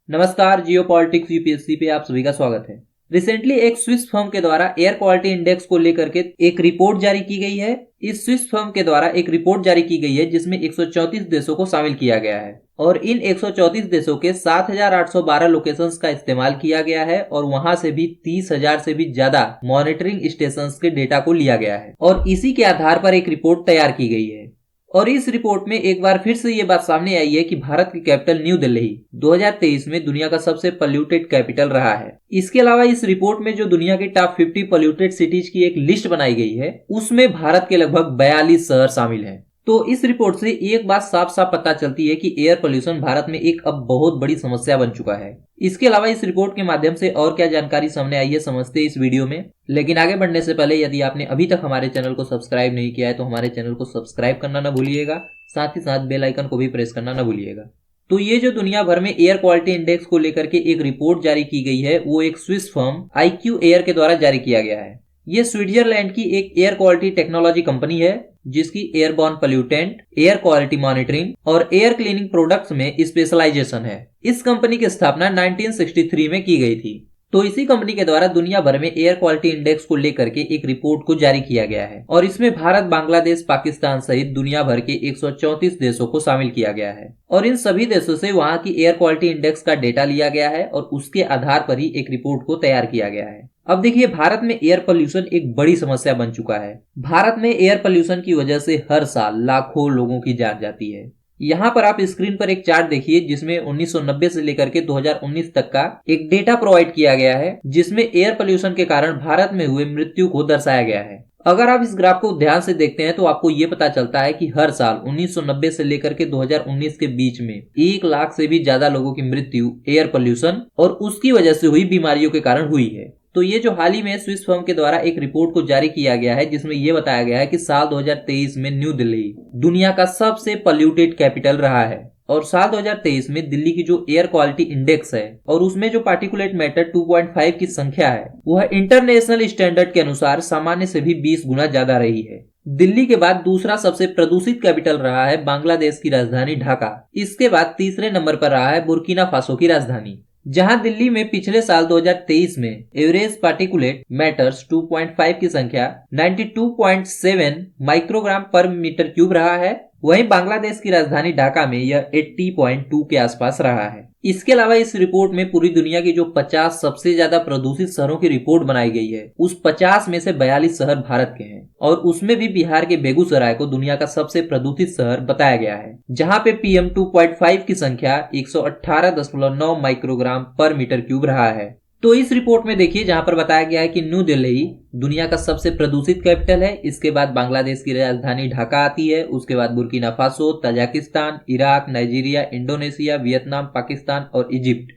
नमस्कार, जियो politics UPSC पे आप सभी का स्वागत है। रिसेंटली एक स्विस फर्म के द्वारा एयर क्वालिटी इंडेक्स को लेकर के एक रिपोर्ट जारी की गई है। इस स्विस फर्म के द्वारा एक रिपोर्ट जारी की गई है जिसमें 134 देशों को शामिल किया गया है और इन 134 देशों के 7,812 लोकेशंस का इस्तेमाल किया गया है और वहां से भी 30,000 से भी ज्यादा मॉनिटरिंग स्टेशंस के डेटा को लिया गया है और इसी के आधार पर एक रिपोर्ट तैयार की गई है। और इस रिपोर्ट में एक बार फिर से ये बात सामने आई है कि भारत की कैपिटल न्यू दिल्ली 2023 में दुनिया का सबसे पोल्यूटेड कैपिटल रहा है। इसके अलावा इस रिपोर्ट में जो दुनिया के टॉप 50 पोल्यूटेड सिटीज की एक लिस्ट बनाई गई है उसमें भारत के लगभग 42 शहर शामिल हैं। तो इस रिपोर्ट से एक बात साफ साफ पता चलती है कि एयर पोल्यूशन भारत में एक अब बहुत बड़ी समस्या बन चुका है। इसके अलावा इस रिपोर्ट के माध्यम से और क्या जानकारी सामने आई है समझते हैं इस वीडियो में। लेकिन आगे बढ़ने से पहले यदि आपने अभी तक हमारे चैनल को सब्सक्राइब नहीं किया है तो हमारे चैनल को सब्सक्राइब करना न भूलिएगा, साथ ही साथ बेल आइकन को भी प्रेस करना न भूलिएगा। तो ये जो दुनिया भर में एयर क्वालिटी इंडेक्स को लेकर के एक रिपोर्ट जारी की गई है वो एक स्विस फर्म IQ एयर के द्वारा जारी किया गया है। ये स्विट्जरलैंड की एक एयर क्वालिटी टेक्नोलॉजी कंपनी है जिसकी airborne pollutant, air quality monitoring और एयर क्लीनिंग प्रोडक्ट्स में स्पेशलाइजेशन है। इस कंपनी की स्थापना 1963 में की गई थी। तो इसी कंपनी के द्वारा दुनिया भर में एयर क्वालिटी इंडेक्स को लेकर के एक रिपोर्ट को जारी किया गया है और इसमें भारत, बांग्लादेश, पाकिस्तान सहित दुनिया भर के 134 देशों को शामिल किया गया है और इन सभी देशों से वहां की एयर क्वालिटी इंडेक्स का डेटा लिया गया है और उसके आधार पर ही एक रिपोर्ट को तैयार किया गया है। अब देखिए, भारत में एयर पोल्यूशन एक बड़ी समस्या बन चुका है। भारत में एयर पोल्यूशन की वजह से हर साल लाखों लोगों की जान जाती है। यहाँ पर आप स्क्रीन पर एक चार्ट देखिए जिसमें 1990 से लेकर के 2019 तक का एक डेटा प्रोवाइड किया गया है जिसमें एयर पोल्यूशन के कारण भारत में हुए मृत्यु को दर्शाया गया है। अगर आप इस ग्राफ को ध्यान से देखते हैं तो आपको ये पता चलता है कि हर साल 1990 से लेकर के 2019 के बीच में 1 लाख से भी ज्यादा लोगों की मृत्यु एयर पोल्यूशन और उसकी वजह से हुई बीमारियों के कारण हुई है। तो ये जो हाल ही में स्विस फर्म के द्वारा एक रिपोर्ट को जारी किया गया है जिसमें यह बताया गया है कि साल 2023 में न्यू दिल्ली दुनिया का सबसे पोल्यूटेड कैपिटल रहा है और साल 2023 में दिल्ली की जो एयर क्वालिटी इंडेक्स है और उसमें जो पार्टिकुलेट मैटर 2.5 की संख्या है वह इंटरनेशनल स्टैंडर्ड के अनुसार सामान्य से भी 20 गुना ज्यादा रही है। दिल्ली के बाद दूसरा सबसे प्रदूषित कैपिटल रहा है बांग्लादेश की राजधानी ढाका। इसके बाद तीसरे नंबर पर रहा है बुर्किना फासो की राजधानी, जहां दिल्ली में पिछले साल 2023 में एवरेज पार्टिकुलेट मैटर्स 2.5 की संख्या 92.7 माइक्रोग्राम पर मीटर क्यूब रहा है। वहीं बांग्लादेश की राजधानी ढाका में यह 80.2 के आसपास रहा है। इसके अलावा इस रिपोर्ट में पूरी दुनिया की जो 50 सबसे ज्यादा प्रदूषित शहरों की रिपोर्ट बनाई गई है उस 50 में से 42 शहर भारत के हैं और उसमें भी बिहार के बेगूसराय को दुनिया का सबसे प्रदूषित शहर बताया गया है जहां पे PM 2.5 की संख्या 118.9 माइक्रोग्राम पर मीटर क्यूब रहा है। तो इस रिपोर्ट में देखिए जहां पर बताया गया है कि न्यू दिल्ली दुनिया का सबसे प्रदूषित कैपिटल है। इसके बाद बांग्लादेश की राजधानी ढाका आती है, उसके बाद Burkina Faso, Tajikistan, Iraq, Nigeria, Indonesia, Vietnam, Pakistan और इजिप्ट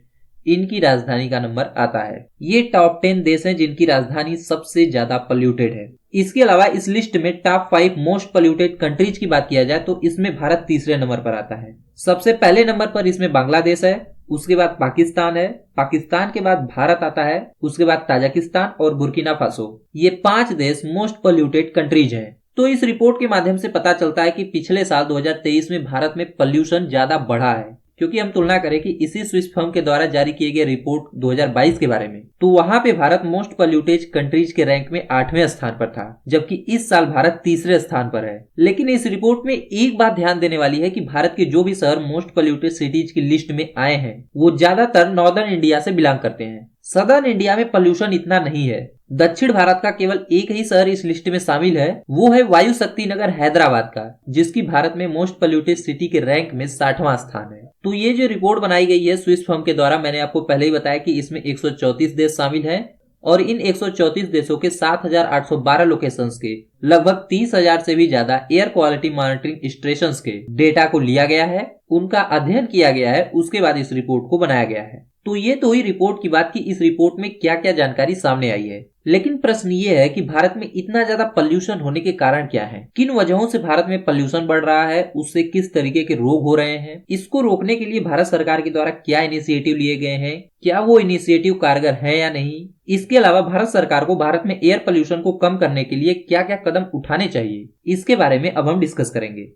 इनकी राजधानी का नंबर आता है। ये टॉप 10 देश हैं जिनकी राजधानी सबसे ज्यादा पोल्यूटेड है। इसके अलावा इस लिस्ट में टॉप 5 मोस्ट पोल्यूटेड कंट्रीज की बात किया जाए तो इसमें भारत तीसरे नंबर पर आता है। सबसे पहले नंबर पर इसमें बांग्लादेश है, उसके बाद पाकिस्तान है, पाकिस्तान के बाद भारत आता है, उसके बाद ताजिकिस्तान और बुर्किना फासो। ये 5 देश मोस्ट पोल्यूटेड कंट्रीज हैं। तो इस रिपोर्ट के माध्यम से पता चलता है कि पिछले साल 2023 में भारत में पोल्यूशन ज्यादा बढ़ा है। क्योंकि हम तुलना करें कि इसी स्विस फर्म के द्वारा जारी किए गए रिपोर्ट 2022 के बारे में तो वहां पे भारत मोस्ट पोल्यूटेड कंट्रीज के रैंक में 8वें स्थान पर था, जबकि इस साल भारत तीसरे स्थान पर है। लेकिन इस रिपोर्ट में एक बात ध्यान देने वाली है कि भारत के जो भी शहर मोस्ट पोल्यूटेड सिटीज की लिस्ट में आए हैं वो ज्यादातर नॉर्दर्न इंडिया से बिलोंग करते हैं। सदर्न इंडिया में पोल्यूशन इतना नहीं है। दक्षिण भारत का केवल एक ही शहर इस लिस्ट में शामिल है, वो है वायु शक्ति नगर हैदराबाद का, जिसकी भारत में मोस्ट पोल्यूटेड सिटी के रैंक में 60वां स्थान है। तो ये जो रिपोर्ट बनाई गई है स्विस फर्म के द्वारा, मैंने आपको पहले ही बताया कि इसमें 134 देश शामिल हैं और इन 134 देशों के 7,812 लोकेशंस के लगभग 30,000 से भी ज्यादा एयर क्वालिटी मॉनिटरिंग स्टेशंस के डेटा को लिया गया है, उनका अध्ययन किया गया है, उसके बाद इस रिपोर्ट को बनाया गया है। तो ये तो हुई रिपोर्ट की बात कि इस रिपोर्ट में क्या क्या जानकारी सामने आई है। लेकिन प्रश्न ये है कि भारत में इतना ज्यादा पोल्यूशन होने के कारण क्या है, किन वजहों से भारत में पोल्यूशन बढ़ रहा है, उससे किस तरीके के रोग हो रहे हैं, इसको रोकने के लिए भारत सरकार के द्वारा क्या इनिशिएटिव लिए गए हैं, क्या वो इनिशिएटिव कारगर है या नहीं। इसके अलावा भारत सरकार को भारत में एयर पोल्यूशन को कम करने के लिए क्या क्या कदम उठाने चाहिए, इसके बारे में अब हम डिस्कस करेंगे।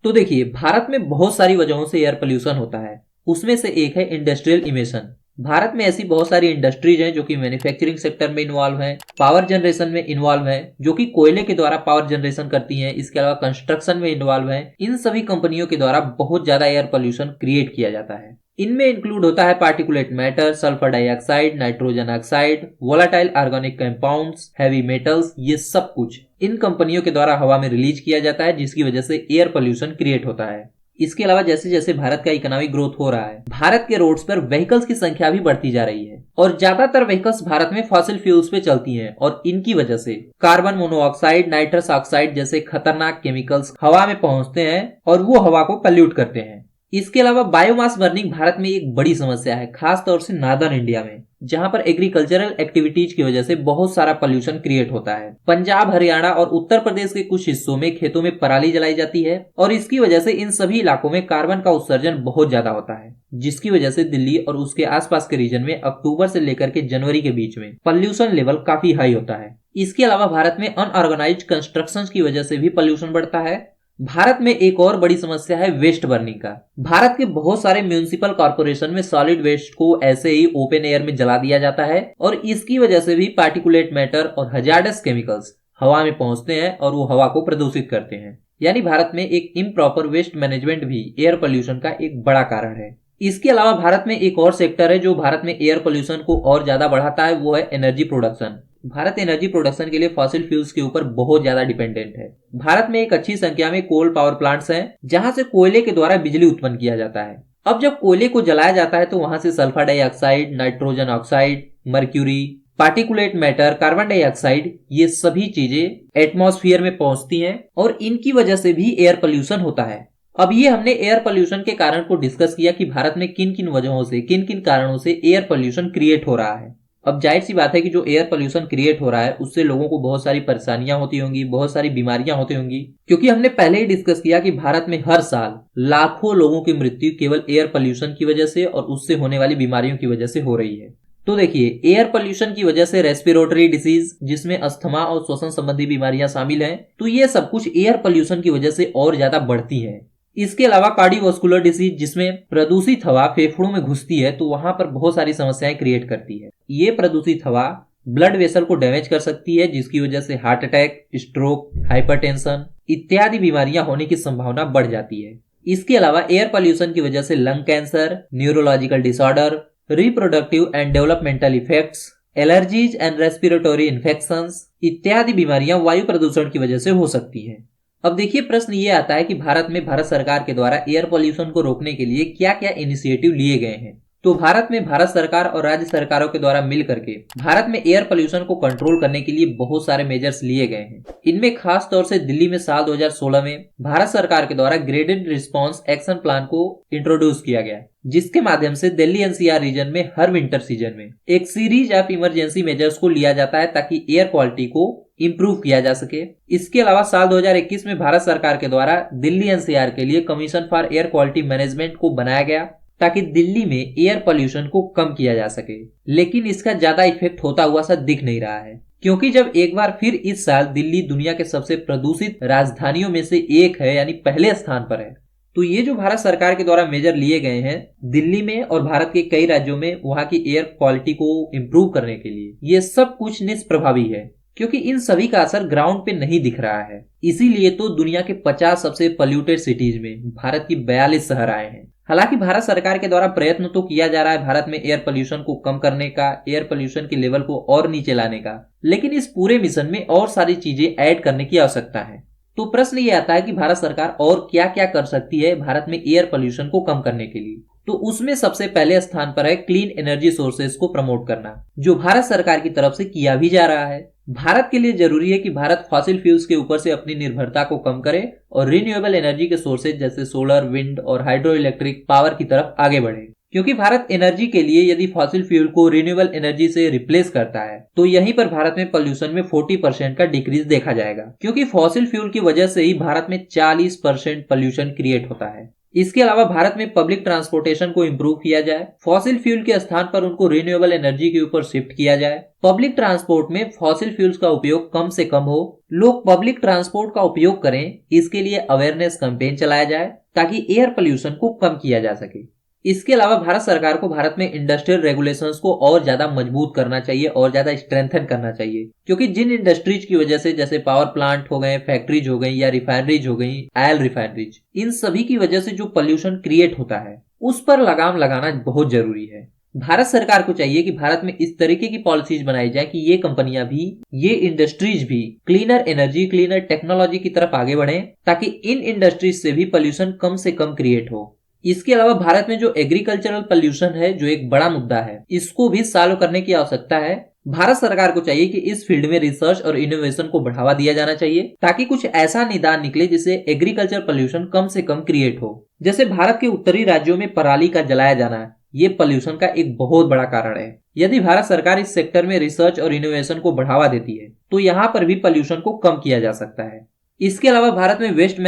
तो देखिए, भारत में बहुत सारी वजहों से एयर पोल्यूशन होता है। उसमें से एक है इंडस्ट्रियल इमिशन। भारत में ऐसी बहुत सारी इंडस्ट्रीज हैं जो कि मैन्युफैक्चरिंग सेक्टर में इन्वॉल्व हैं, पावर जनरेशन में इन्वॉल्व हैं, जो कि कोयले के द्वारा पावर जनरेशन करती हैं, इसके अलावा कंस्ट्रक्शन में इन्वॉल्व हैं। इन सभी कंपनियों के द्वारा बहुत ज्यादा एयर पोल्यूशन क्रिएट किया जाता है। इनमें इंक्लूड होता है particulate matter, sulphur dioxide, nitrogen oxide, volatile organic compounds, heavy metals, ये सब कुछ इन कंपनियों के द्वारा हवा में रिलीज किया जाता है, जिसकी वजह से एयर पोल्यूशन क्रिएट होता है। इसके अलावा जैसे जैसे भारत का इकोनॉमिक ग्रोथ हो रहा है, भारत के रोड्स पर व्हीकल्स की संख्या भी बढ़ती जा रही है और ज्यादातर व्हीकल्स भारत में फॉसिल फ्यूल्स पे चलती हैं और इनकी वजह से कार्बन मोनोऑक्साइड, नाइट्रस ऑक्साइड जैसे खतरनाक केमिकल्स हवा में पहुंचते हैं और वो हवा को पल्यूट करते हैं। इसके अलावा बायोमास बर्निंग भारत में एक बड़ी समस्या है, खास तौर से नार्दर्न इंडिया में, जहां पर एग्रीकल्चरल एक्टिविटीज की वजह से बहुत सारा पोल्यूशन क्रिएट होता है। पंजाब, हरियाणा और उत्तर प्रदेश के कुछ हिस्सों में खेतों में पराली जलाई जाती है और इसकी वजह से इन सभी इलाकों में कार्बन का उत्सर्जन बहुत ज्यादा होता है, जिसकी वजह से दिल्ली और उसके आसपास के रीजन में अक्टूबर से लेकर के जनवरी के बीच में पोल्यूशन लेवल काफी हाई होता है। इसके अलावा भारत में अनऑर्गेनाइज्ड कंस्ट्रक्शन की वजह से भी पोल्यूशन बढ़ता है। भारत में एक और बड़ी समस्या है वेस्ट बर्निंग का। भारत के बहुत सारे म्यूनिसिपल कॉर्पोरेशन में सॉलिड वेस्ट को ऐसे ही ओपन एयर में जला दिया जाता है और इसकी वजह से भी पार्टिकुलेट मैटर और हजार्डस केमिकल्स हवा में पहुंचते हैं और वो हवा को प्रदूषित करते हैं। यानी भारत में एक इम्प्रॉपर वेस्ट मैनेजमेंट भी एयर पोल्यूशन का एक बड़ा कारण है। इसके अलावा भारत में एक और सेक्टर है जो भारत में एयर पोल्यूशन को और ज्यादा बढ़ाता है, वो है energy production. Bharat energy production के लिए फॉसिल फ्यूल्स के ऊपर बहुत ज्यादा डिपेंडेंट है। भारत में एक अच्छी संख्या में कोल पावर प्लांट्स हैं, जहां से कोयले के द्वारा बिजली उत्पन्न किया जाता है। अब जब कोयले को जलाया जाता है तो वहां से sulphur dioxide, nitrogen oxide, mercury, particulate matter, carbon dioxide, ये सभी चीजें एटमॉस्फेयर में पहुंचती हैं और इनकी वजह से भी एयर पोल्यूशन होता है। अब ये हमने एयर पोल्यूशन के कारण को डिस्कस किया कि भारत में किन किन वजहों से, किन किन कारणों से एयर पोल्यूशन क्रिएट हो रहा है। अब जाहिर सी बात है कि जो एयर पोल्यूशन क्रिएट हो रहा है उससे लोगों को बहुत सारी परेशानियां होती होंगी, बहुत सारी बीमारियां होती होंगी, क्योंकि हमने पहले ही डिस्कस किया कि भारत में हर साल लाखों लोगों की मृत्यु केवल एयर पोल्यूशन की वजह से और उससे होने वाली बीमारियों की वजह से हो रही है। तो देखिए, एयर पोल्यूशन की वजह से रेस्पिरेटरी डिसीज, जिसमें अस्थमा और श्वसन संबंधी बीमारियां शामिल हैं, तो ये सब कुछ एयर पोल्यूशन की वजह से और ज्यादा बढ़ती है। इसके अलावा कार्डियोवास्कुलर डिसीज, जिसमें प्रदूषित हवा फेफड़ों में घुसती है तो वहां पर बहुत सारी समस्याएं क्रिएट करती है। ये प्रदूषित हवा ब्लड वेसल को डैमेज कर सकती है, जिसकी वजह से हार्ट अटैक, स्ट्रोक, हाइपरटेंशन इत्यादि बीमारियां होने की संभावना बढ़ जाती है। इसके अलावा एयर पोल्यूशन की वजह से lung cancer, neurological disorder, reproductive and developmental effects, allergies and respiratory infections इत्यादि बीमारियां वायु प्रदूषण की वजह से हो सकती हैं। अब देखिए, प्रश्न ये आता है कि भारत सरकार के द्वारा एयर पोल्यूशन को रोकने के लिए क्या क्या इनिशिएटिव लिए गए हैं। तो भारत में भारत सरकार और राज्य सरकारों के द्वारा मिल करके भारत में एयर पोल्यूशन को कंट्रोल करने के लिए बहुत सारे मेजर्स लिए गए हैं। इनमें खास तौर से दिल्ली में साल 2016 में भारत सरकार के द्वारा ग्रेडेड रिस्पांस एक्शन प्लान को इंट्रोड्यूस किया गया, जिसके माध्यम से दिल्ली एनसीआर रीजन में हर विंटर सीजन में एक सीरीज ऑफ इमरजेंसी मेजर्स को लिया जाता है ताकि एयर क्वालिटी को इंप्रूव किया जा सके। इसके अलावा साल 2021 में भारत सरकार के द्वारा दिल्ली एनसीआर के लिए commission for air quality management को बनाया गया ताकि दिल्ली में एयर पोल्यूशन को कम किया जा सके। लेकिन इसका ज्यादा इफेक्ट होता हुआ सा दिख नहीं रहा है, क्योंकि जब एक बार फिर इस साल दिल्ली दुनिया के सबसे प्रदूषित राजधानियों में से एक है, यानी पहले स्थान पर है, तो ये जो भारत सरकार के द्वारा मेजर लिए गए हैं दिल्ली में और भारत के कई राज्यों में वहां की एयर क्वालिटी को इम्प्रूव करने के लिए, ये सब कुछ निष्प्रभावी है, क्योंकि इन सभी का असर ग्राउंड पे नहीं दिख रहा है। इसीलिए तो दुनिया के 50 सबसे पोल्यूटेड सिटीज में भारत की 42 शहर आए हैं। हालांकि भारत सरकार के द्वारा प्रयत्न तो किया जा रहा है भारत में एयर पोल्यूशन को कम करने का, एयर पोल्यूशन के लेवल को और नीचे लाने का, लेकिन इस पूरे मिशन में और सारी चीजें ऐड करने की आवश्यकता है। तो प्रश्न ये आता है कि भारत सरकार और क्या क्या कर सकती है भारत में एयर पोल्यूशन को कम करने के लिए। तो उसमें सबसे पहले स्थान पर है क्लीन एनर्जी सोर्सेज को प्रमोट करना, जो भारत सरकार की तरफ से किया भी जा रहा है। भारत के लिए जरूरी है कि भारत फॉसिल फ्यूल्स के ऊपर से अपनी निर्भरता को कम करे और रिन्यूएबल एनर्जी के सोर्सेज जैसे सोलर, विंड और हाइड्रो इलेक्ट्रिक पावर की तरफ आगे बढ़े, क्योंकि भारत एनर्जी के लिए यदि फॉसिल फ्यूल को रिन्यूएबल एनर्जी से रिप्लेस करता है तो यहीं पर भारत में पोल्यूशन में 40% का डिक्रीज देखा जाएगा, क्योंकि फॉसिल फ्यूल की वजह से ही भारत में 40% पोल्यूशन क्रिएट होता है। इसके अलावा भारत में पब्लिक ट्रांसपोर्टेशन को इम्प्रूव किया जाए, फॉसिल फ्यूल के स्थान पर उनको रिन्यूएबल एनर्जी के ऊपर शिफ्ट किया जाए, पब्लिक ट्रांसपोर्ट में फॉसिल फ्यूल्स का उपयोग कम से कम हो, लोग पब्लिक ट्रांसपोर्ट का उपयोग करें, इसके लिए अवेयरनेस कैंपेन चलाया जाए ताकि एयर पोल्यूशन को कम किया जा सके। इसके अलावा भारत सरकार को भारत में इंडस्ट्रियल रेगुलेशंस को और ज्यादा मजबूत करना चाहिए और ज्यादा स्ट्रेंथन करना चाहिए, क्योंकि जिन इंडस्ट्रीज की वजह से, जैसे पावर प्लांट हो गए, फैक्ट्रीज हो गई या रिफाइनरीज हो गई, ऑयल रिफाइनरीज, इन सभी की वजह से जो पोल्यूशन क्रिएट होता है उस पर लगाम लगाना बहुत जरूरी है। भारत सरकार को चाहिए कि भारत में इस तरीके की पॉलिसीज बनाई जाए कि ये कंपनियां भी, ये इंडस्ट्रीज भी क्लीनर एनर्जी, क्लीनर टेक्नोलॉजी की तरफ आगे बढ़े, ताकि इन इंडस्ट्रीज से भी पोल्यूशन कम से कम क्रिएट हो। इसके अलावा भारत में जो एग्रीकल्चरल पोल्यूशन है, जो एक बड़ा मुद्दा है, इसको भी सॉल्व करने की आवश्यकता है। भारत सरकार को चाहिए कि इस फील्ड में रिसर्च और इनोवेशन को बढ़ावा दिया जाना चाहिए, ताकि कुछ ऐसा निदान निकले जिससे एग्रीकल्चर पोल्यूशन कम से कम क्रिएट हो। जैसे भारत के उत्तरी राज्यों में पराली का जलाया जाना, ये पोल्यूशन का एक बहुत बड़ा कारण है। यदि भारत सरकार इस सेक्टर में रिसर्च और इनोवेशन को बढ़ावा देती है तो यहाँ पर भी पोल्यूशन को कम किया जा सकता है। इसके अलावा भारत में वेस्ट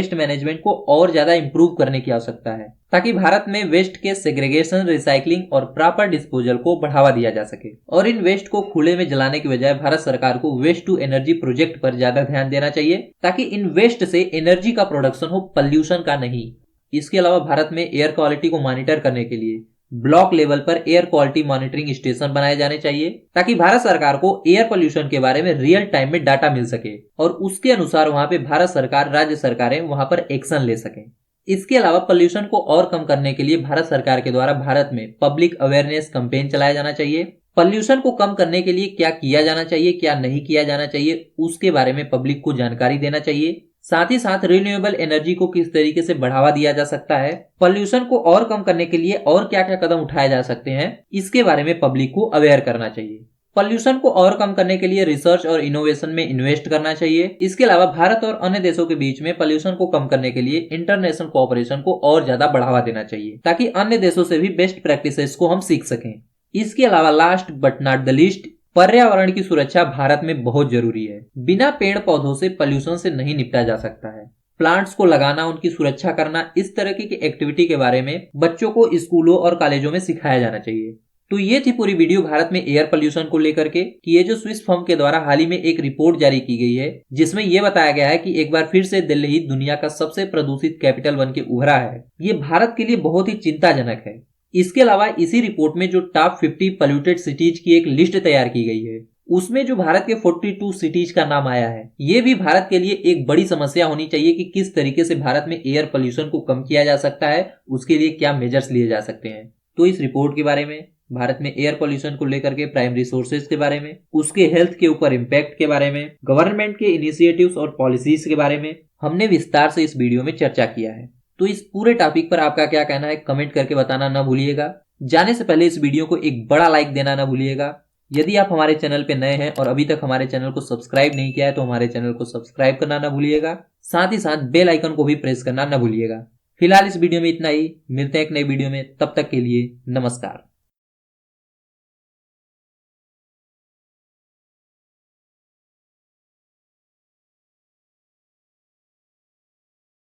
मैनेजमेंट को और ज्यादा इंप्रूव करने की आवश्यकता है, ताकि भारत में वेस्ट के सेग्रीगेशन, रिसाइकलिंग और प्रॉपर डिस्पोजल को बढ़ावा दिया जा सके। और इन वेस्ट को खुले में जलाने की बजाय भारत सरकार को वेस्ट टू एनर्जी प्रोजेक्ट पर ज्यादा ध्यान देना चाहिए, ताकि इन वेस्ट से एनर्जी का प्रोडक्शन हो, पोल्यूशन का नहीं। इसके अलावा भारत में एयर क्वालिटी को मॉनिटर करने के लिए ब्लॉक लेवल पर एयर क्वालिटी मॉनिटरिंग स्टेशन बनाए जाने चाहिए, ताकि भारत सरकार को एयर पोल्यूशन के बारे में रियल टाइम में डाटा मिल सके और उसके अनुसार वहां पे भारत सरकार, राज्य सरकारें वहां पर एक्शन ले सकें। इसके अलावा पोल्यूशन को और कम करने के लिए भारत सरकार के द्वारा भारत में पब्लिक अवेयरनेस कैंपेन चलाया जाना चाहिए। पोल्यूशन को कम करने के लिए क्या किया जाना चाहिए, क्या नहीं किया जाना चाहिए, उसके बारे में पब्लिक को जानकारी देना चाहिए। साथ ही साथ रिन्यूएबल एनर्जी को किस तरीके से बढ़ावा दिया जा सकता है, पोल्यूशन को और कम करने के लिए और क्या क्या कदम उठाए जा सकते हैं, इसके बारे में पब्लिक को अवेयर करना चाहिए। पोल्यूशन को और कम करने के लिए रिसर्च और इनोवेशन में इन्वेस्ट करना चाहिए। इसके अलावा भारत और अन्य देशों के बीच में पोल्यूशन को कम करने के लिए इंटरनेशनल कोऑपरेशन को और ज्यादा बढ़ावा देना चाहिए, ताकि अन्य देशों से भी बेस्ट प्रैक्टिसेस को हम सीख सकें। इसके अलावा last but not the least, पर्यावरण की सुरक्षा भारत में बहुत जरूरी है। बिना पेड़ पौधों से पोल्यूशन से नहीं निपटा जा सकता है। प्लांट्स को लगाना, उनकी सुरक्षा करना, इस तरह की एक्टिविटी के बारे में बच्चों को स्कूलों और कॉलेजों में सिखाया जाना चाहिए। तो ये थी पूरी वीडियो भारत में एयर पोल्यूशन को लेकर के, कि ये जो स्विस फर्म के द्वारा हाल ही में एक रिपोर्ट जारी की गई है, जिसमें यह बताया गया है कि एक बार फिर से दिल्ली दुनिया का सबसे प्रदूषित कैपिटल बन के उभरा है। ये भारत के लिए बहुत ही चिंताजनक है। इसके अलावा इसी रिपोर्ट में जो टॉप 50 पोल्यूटेड सिटीज की एक लिस्ट तैयार की गई है, उसमें जो भारत के 42 सिटीज का नाम आया है, ये भी भारत के लिए एक बड़ी समस्या होनी चाहिए कि किस तरीके से भारत में एयर पोल्यूशन को कम किया जा सकता है, उसके लिए क्या मेजर्स लिए जा सकते हैं। तो इस रिपोर्ट के बारे में, भारत में एयर पोल्यूशन को लेकर के प्राइमरी सोर्सेज के बारे में, उसके हेल्थ के ऊपर इम्पैक्ट के बारे में, गवर्नमेंट के इनिशिएटिव्स और पॉलिसीज के बारे में हमने विस्तार से इस वीडियो में चर्चा किया है। तो इस पूरे टॉपिक पर आपका क्या कहना है, कमेंट करके बताना ना भूलिएगा। जाने से पहले इस वीडियो को एक बड़ा लाइक देना ना भूलिएगा। यदि आप हमारे चैनल पे नए हैं और अभी तक हमारे चैनल को सब्सक्राइब नहीं किया है तो हमारे चैनल को सब्सक्राइब करना ना भूलिएगा। साथ ही साथ बेल आइकन को भी प्रेस करना ना भूलिएगा। फिलहाल इस वीडियो में इतना ही, मिलते हैं एक नई वीडियो में, तब तक के लिए नमस्कार।